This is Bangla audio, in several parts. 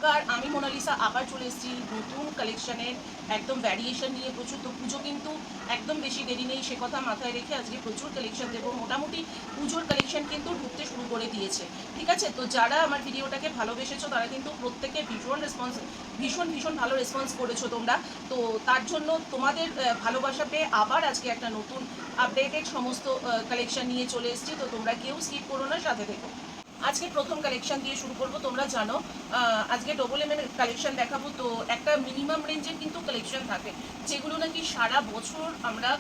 নমস্কার, আমি মোনালিসা আবার চলে এসেছি নতুন কালেকশনের একদম ভ্যারিয়েশন নিয়ে প্রচুর। তো পুজো কিন্তু একদম বেশি দেরি নেই, সে কথা মাথায় রেখে আজকে প্রচুর কালেকশন দেবো। মোটামুটি পুজোর কালেকশন কিন্তু ঢুকতে শুরু করে দিয়েছে, ঠিক আছে? তো যারা আমার ভিডিওটাকে ভালোবেসেছো তারা কিন্তু প্রত্যেকে ভীষণ ভালো রেসপন্স করেছো তোমরা। তো তার জন্য তোমাদের ভালোবাসা পেয়ে আবার আজকে একটা নতুন আপডেটেড সমস্ত কালেকশন নিয়ে চলে এসেছি। তো তোমরা কেউ স্কিপ করো না, সাথে দেখো। আজকে প্রথম কালেকশন দিয়ে শুরু করব। তোমরা জানো আজকে ডবল এম এর কালেকশন দেখাবো। তো একটা মিনিমাম রেঞ্জের কিন্তু কালেকশন থাকে, যেগুলো নাকি সারা বছর আমরা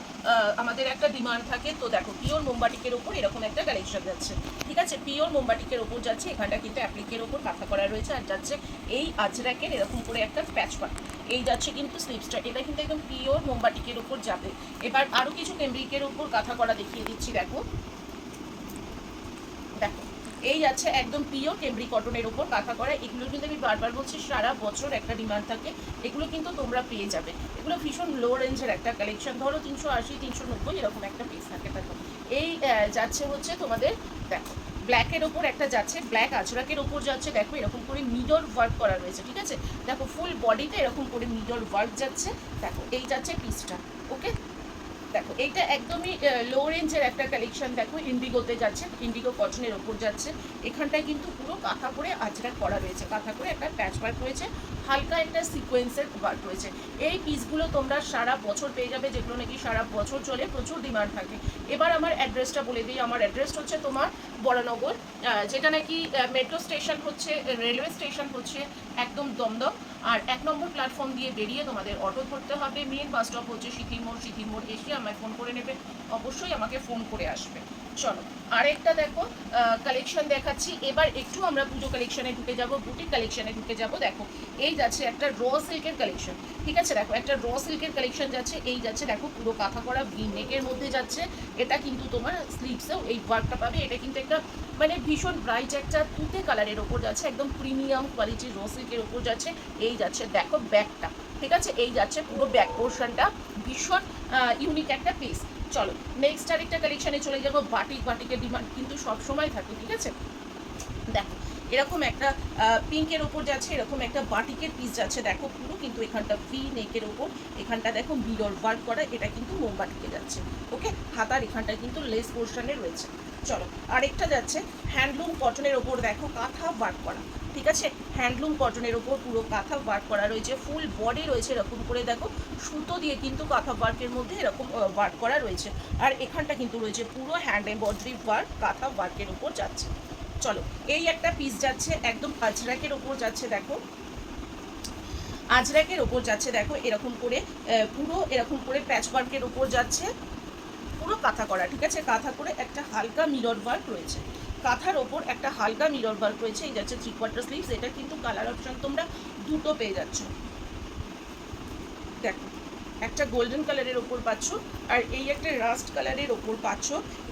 আমাদের একটা ডিমান্ড থাকে। তো দেখো, পিওর মোমবাটিকের ওপর এরকম একটা কালেকশন যাচ্ছে, ঠিক আছে? পিওর মোমবাটিকের ওপর যাচ্ছে, এখানটা কিন্তু অ্যাপ্লিকের ওপর কাঁথা করা রয়েছে, আর যাচ্ছে এই আজরাকের এরকম করে একটা প্যাচ পাট। এই যাচ্ছে কিন্তু স্লিপসটা, এটা কিন্তু একদম পিওর মোমবাটিকের ওপর যাবে। এবার আরও কিছু কেমব্রিকের ওপর কাঁথা করা দেখিয়ে দিচ্ছি। দেখো দেখো, এই যাচ্ছে একদম পিওর কেমব্রি কটনের ওপর কাঁথা করা। এগুলো কিন্তু আমি বারবার বলছি সারা বছর একটা ডিমান্ড থাকে, এগুলো কিন্তু তোমরা পেয়ে যাবে। এগুলো ভীষণ লো রেঞ্জের একটা কালেকশন, ধরো 380 390 এরকম একটা পিস থাকে। দেখো এই যাচ্ছে হচ্ছে তোমাদের, দেখো ব্ল্যাকের ওপর একটা যাচ্ছে, ব্ল্যাক আজরাকের ওপর যাচ্ছে। দেখো এরকম করে মিডর ওয়ার্ক করা রয়েছে, ঠিক আছে? দেখো ফুল বডিতে এরকম করে মিডর ওয়ার্ক যাচ্ছে। দেখো এই যাচ্ছে পিসটা, ওকে? দেখো এইটা একদমই লো রেঞ্জের একটা কালেকশন। দেখো ইন্ডিগোতে যাচ্ছে, ইন্ডিগো কটনের ওপর যাচ্ছে। এখানটায় কিন্তু পুরো কাঁথা করে আজরাক করা রয়েছে, কাঁথা করে একটা প্যাচ ওয়ার্ক রয়েছে, হালকা একটা সিকোয়েন্সের ওয়ার্ক রয়েছে। এই পিসগুলো তোমরা সারা বছর পেয়ে যাবে, যেগুলো নাকি সারা বছর চলে, প্রচুর ডিমান্ড থাকে। এবার আমার অ্যাড্রেসটা বলে দিই। আমার অ্যাড্রেস হচ্ছে তোমার বরানগর, যেটা নাকি মেট্রো স্টেশন হচ্ছে, রেলওয়ে স্টেশন হচ্ছে একদম দমদম। আর 1 নম্বর প্ল্যাটফর্ম দিয়ে বেরিয়ে তোমাদের অটো ধরতে হবে। মেন বাস স্টপ হচ্ছে সিথির মোড় এসে আমায় ফোন করে নেবে, অবশ্যই আমাকে ফোন করে আসবে। চলো আরেকটা দেখো কালেকশন দেখাচ্ছি। এবার একটু আমরা পুজো কালেকশনে ঢুকে যাব, বুটিক কালেকশনে ঢুকে যাব। দেখো এই যাচ্ছে একটা র সিল্কের কালেকশন, ঠিক আছে? দেখো একটা র সিল্কের কালেকশন যাচ্ছে, এই যাচ্ছে দেখো পুরো কাঁথা করা ভি নেকের মধ্যে যাচ্ছে। এটা কিন্তু তোমার স্লিভসেও এই ওয়ার্কটা পাবে। এটা কিন্তু একটা মানে ভীষণ ব্রাইট একটা তুতে কালারের ওপর যাচ্ছে, একদম প্রিমিয়াম কোয়ালিটির র সিল্কের ওপর যাচ্ছে। এই যাচ্ছে দেখো ব্যাকটা, ঠিক আছে? এই যাচ্ছে পুরো ব্যাক পোর্শনটা, ভীষণ ইউনিক একটা পিস। চলো নেক্সট আরেকটা কালেকশানে চলে যাবো। বাটিকের ডিমান্ড কিন্তু সবসময় থাকে, ঠিক আছে? দেখো এরকম একটা পিঙ্কের ওপর যাচ্ছে, এরকম একটা বাটিকের পিস যাচ্ছে। দেখো পুরো কিন্তু এখানটা ভি নেকের ওপর, এখানটা দেখো মিরর ওয়ার্ক করা, এটা কিন্তু মোমবাটিকে যাচ্ছে, ওকে? হাতার এখানটা কিন্তু লেস পোর্শনে রয়েছে। চলো আরেকটা যাচ্ছে হ্যান্ডলুম কটনের ওপর, দেখো কাঁথা ওয়ার্ক করা, ঠিক আছে? হ্যান্ডলুম কটনের ওপর পুরো কাঁথা ওয়ার্ক করা রয়েছে, ফুল বডি রয়েছে এরকম করে। দেখো সুতো দিয়ে কিন্তু কাঁথা ওয়ার্কের মধ্যে এরকম ওয়ার্ক করা রয়েছে, আর এখানটা কিন্তু রয়েছে পুরো হ্যান্ড এমব্রয়ডারি ওয়ার্ক, কাঁথা ওয়ার্কের ওপর যাচ্ছে। চলো এই একটা পিস যাচ্ছে একদম আজরাকের ওপর যাচ্ছে। দেখো আজরাকের ওপর যাচ্ছে, দেখো এরকম করে পুরো এরকম করে প্যাচ ওয়ার্কের ওপর যাচ্ছে, পুরো কাঁথা করা, ঠিক আছে? কাঁথা করে একটা হালকা মিরর ওয়ার্ক রয়েছে, কাঁথার ওপর একটা হালকা মিরর ওয়ার্ক রয়েছে। এই যাচ্ছে 3/4 স্লিভস, এটা কিন্তু কালার অপশন তোমরা দুটো পেয়ে যাচ্ছ। দেখো একটা গোল্ডেন কালারের ওপর পাচ্ছ, আর এই একটা রাস্ট কালারের ওপর পাচ্ছ।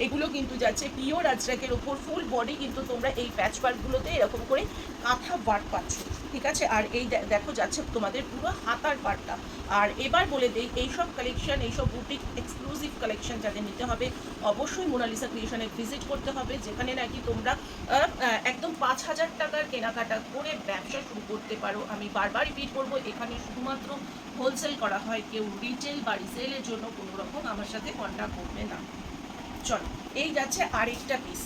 এগুলো কিন্তু যাচ্ছে পিওর আজরাকের ওপর, ফুল বডি কিন্তু তোমরা এই প্যাচ ওয়ার্কগুলোতে এরকম করে কাঁথা ওয়ার্ক পাচ্ছ, ঠিক আছে? আর এই দেখো যাচ্ছে তোমাদের পুরো হাতার পাটটা। আর এবার বলে দেই, এইসব কালেকশন, এইসব বুটিক এক্সক্লুসিভ কালেকশন যাদের নিতে হবে, অবশ্যই মোনালিসা ক্রিয়েশনে ভিজিট করতে হবে, যেখানে নাকি তোমরা একদম 5,000 টাকার কেনাকাটা করে ব্যবসা শুরু করতে পারো। আমি বারবার রিপিট করবো, এখানে শুধুমাত্র হোলসেল করা হয়, কেউ রিটেল বা রিসেলের জন্য কোনো রকম আমার সাথে কন্ট্যাক্ট করবে না। চলো এই যাচ্ছে আরেকটা পিস।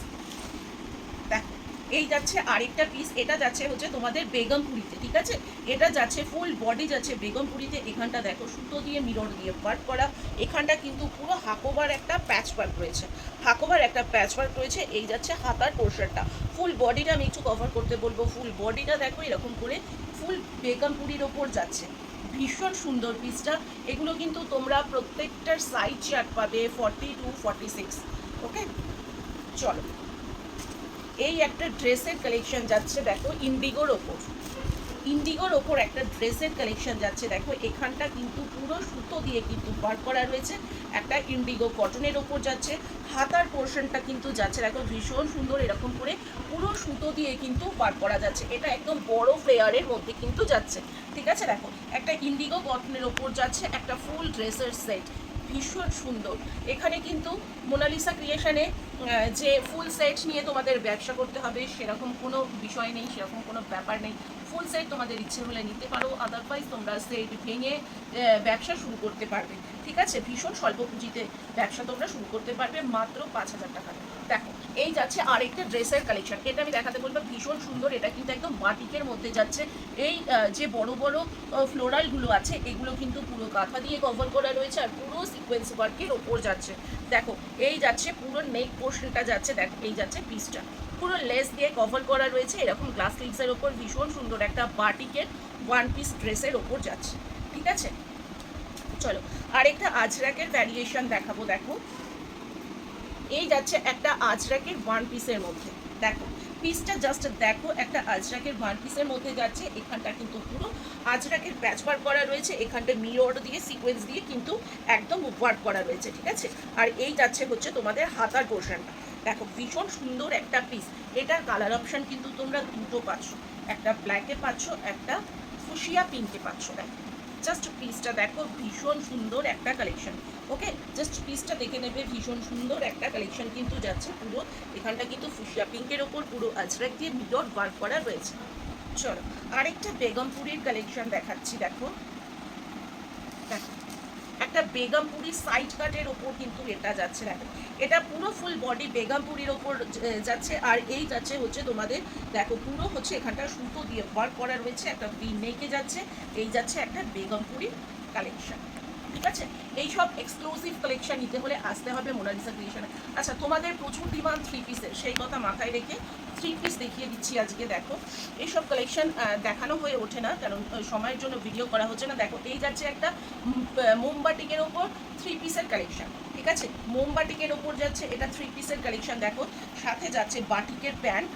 দেখো এই যাচ্ছে আরেকটা পিস, এটা যাচ্ছে হচ্ছে তোমাদের বেগমপুরিতে, ঠিক আছে? এটা যাচ্ছে ফুল বডি যাচ্ছে বেগমপুরিতে। এখানটা দেখো সুতো দিয়ে মিরর দিয়ে ওয়ার্ক করা, এখানটা কিন্তু পুরো হাকোবার একটা প্যাচ ওয়ার্ক রয়েছে, হাকোবার একটা প্যাচ ওয়ার্ক রয়েছে। এই যাচ্ছে হাতার পোর্শনটা, ফুল বডিটা আমি একটু কভার করতে বলবো। ফুল বডিটা দেখো এরকম করে ফুল বেগমপুরির ওপর যাচ্ছে, ভীষণ সুন্দর পিসটা। এগুলো কিন্তু তোমরা প্রত্যেকটার সাইজ চার্ট পাবে 40 to 46, ওকে? চলো এই একটা ড্রেসের কালেকশন যাচ্ছে, দেখো ইন্ডিগোর ওপর একটা ড্রেসের কালেকশন যাচ্ছে। দেখো এখানটা কিন্তু পুরো সুতো দিয়ে কিন্তু ওয়ার্ক করা রয়েছে, একটা ইন্ডিগো কটনের ওপর যাচ্ছে। হাতার পোর্শনটা কিন্তু যাচ্ছে দেখো ভীষণ সুন্দর, এরকম করে পুরো সুতো দিয়ে কিন্তু ওয়ার্ক করা যাচ্ছে। এটা একদম বড় ফ্লেয়ারের মধ্যে কিন্তু যাচ্ছে, ঠিক আছে? দেখো একটা ইন্ডিগো কটনের ওপর যাচ্ছে, একটা ফুল ড্রেসের সেট, ভীষণ সুন্দর। এখানে কিন্তু মোনালিসা ক্রিয়েশনে যে ফুল সেট নিয়ে তোমাদের ব্যবসা করতে হবে সেরকম কোনো বিষয় নেই, সেরকম কোনো ব্যাপার নেই। ফুল সেট তোমাদের ইচ্ছে হলে নিতে পারো, আদারওয়াইজ তোমরা সেট ভেঙে ব্যবসা শুরু করতে পারবে। ঠিক আছে, ভীষণ স্বল্প পুঁজিতে ব্যবসা তোমরা শুরু করতে পারবে মাত্র 5,000 টাকা। দেখো এই যাচ্ছে আরেকটা ড্রেসের কালেকশন, এটা আমি দেখাতে বলবো, ভীষণ সুন্দর। এটা কিন্তু একদম বাটিকের মধ্যে যাচ্ছে। এই যে বড় বড় ফ্লোরালগুলো আছে এগুলো কিন্তু পুরো কাঁথা দিয়ে কভার করা রয়েছে আর পুরো সিকোয়েন্স ওয়ার্কের ওপর যাচ্ছে। দেখো এই যাচ্ছে পুরো নেক পোর্শনটা যাচ্ছে, দেখো এই যাচ্ছে পিসটা পুরো লেস দিয়ে কভার করা রয়েছে এরকম গ্লাস স্লিভসের ওপর। ভীষণ সুন্দর একটা বাটিকের ওয়ান পিস ড্রেসের ওপর যাচ্ছে। ঠিক আছে, চলো আরেকটা আজরাকের ভ্যারিয়েশন দেখাবো। দেখো এই যাচ্ছে একটা আজরাকের ওয়ান পিসের মধ্যে, দেখো পিসটা জাস্ট দেখো, একটা আজরাকের ওয়ান পিসের মধ্যে যাচ্ছে। এখানটা কিন্তু পুরো আজরাকের প্যাচ ওয়ার্ক করা রয়েছে, এখানটা মিরর দিয়ে সিকোয়েন্স দিয়ে কিন্তু একদম ওয়ার্ক করা রয়েছে। ঠিক আছে, আর এই যাচ্ছে হচ্ছে তোমাদের হাতার পোর্শনটা। দেখো ভীষণ সুন্দর একটা পিস। এটার কালার অপশন কিন্তু তোমরা দুটো পাচ্ছ, একটা ব্ল্যাকে পাচ্ছ, একটা ফুশিয়া পিঙ্কে পাচ্ছ। দেখো জাস্ট পিসটা দেখো, ভীষণ সুন্দর একটা কালেকশন। ওকে, জাস্ট পিসটা দেখে নেবে, ভীষণ সুন্দর একটা কালেকশন কিন্তু যাচ্ছে। পুরো এখানটা কিন্তু ফুশিয়া পিঙ্কের ওপর পুরো আজরাক দিয়ে মিরর ওয়ার্ক করা রয়েছে। চলো আরেকটা বেগমপুরির কালেকশন দেখাচ্ছি। দেখো দেখো একটা বেগমপুরি সাইড কাটের ওপর কিন্তু এটা যাচ্ছে। দেখো এটা পুরো ফুল বডি বেগমপুরির ওপর যাচ্ছে। আর এই যাচ্ছে হচ্ছে তোমাদের, দেখো পুরো হচ্ছে এখানটা সুতো দিয়ে ওয়ার্ক করা রয়েছে, একটা ভি নেকে যাচ্ছে। এই যাচ্ছে একটা বেগমপুরি কালেকশন। ঠিক আছে, এইসব এক্সক্লুসিভ কালেকশন নিতে হলে আসতে হবে মোনালিসা ক্রিয়েশনে। আচ্ছা, তোমাদের প্রচুর ডিমান্ড থ্রি পিসের, সেই কথা মাথায় রেখে থ্রি পিস দেখিয়ে দিচ্ছি আজকে। দেখো এইসব কালেকশন দেখানো হয়ে ওঠে না, কারণ সময়ের জন্য ভিডিও করা হচ্ছে না। দেখো এই যাচ্ছে একটা মোমবাটিকের ওপর থ্রি পিসের কালেকশন। ঠিক আছে, মোমবাটিকের ওপর যাচ্ছে এটা থ্রি পিসের কালেকশন। দেখো সাথে যাচ্ছে বাটিকের প্যান্ট,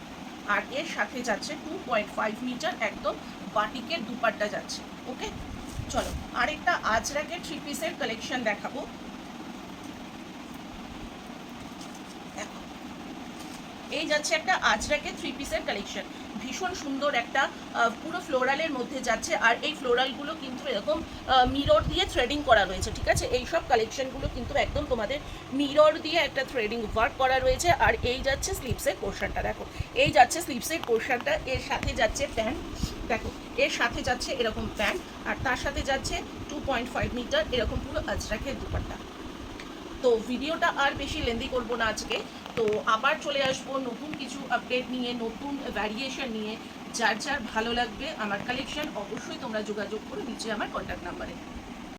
আর এর সাথে যাচ্ছে 2.5 মিটার একদম বাটিকের দুপাট্টা যাচ্ছে। ওকে, চলো আরেকটা আজরাকের থ্রি পিসের কালেকশন দেখাবো। এই যাচ্ছে একটা আজরাকের থ্রি পিসের কালেকশন, ভীষণ সুন্দর একটা পুরো ফ্লোরালের মধ্যে যাচ্ছে। আর এই ফ্লোরালগুলো কিন্তু এরকম মিরর দিয়ে থ্রেডিং করা রয়েছে। ঠিক আছে, এই সব কালেকশনগুলো কিন্তু একদম তোমাদের মিরর দিয়ে একটা থ্রেডিং ওয়ার্ক করা রয়েছে। আর এই যাচ্ছে স্লিভসের পোর্শনটা, দেখো এই যাচ্ছে স্লিভসের পোর্শনটা। এর সাথে যাচ্ছে প্যান্ট, দেখো এর সাথে যাচ্ছে এরকম প্যান্ট, আর তার সাথে যাচ্ছে 2.5 মিটার এরকম পুরো আজরাকের দুপাট্টা। তো ভিডিওটা আর বেশি লেন্দি করব না আজকে। তো আবার চলে আসবো নতুন কিছু আপডেট নিয়ে, নতুন ভ্যারিয়েশন নিয়ে। যার যার ভালো লাগবে আমার কালেকশন, অবশ্যই তোমরা যোগাযোগ করো নিচে আমার কন্ট্যাক্ট নাম্বারে।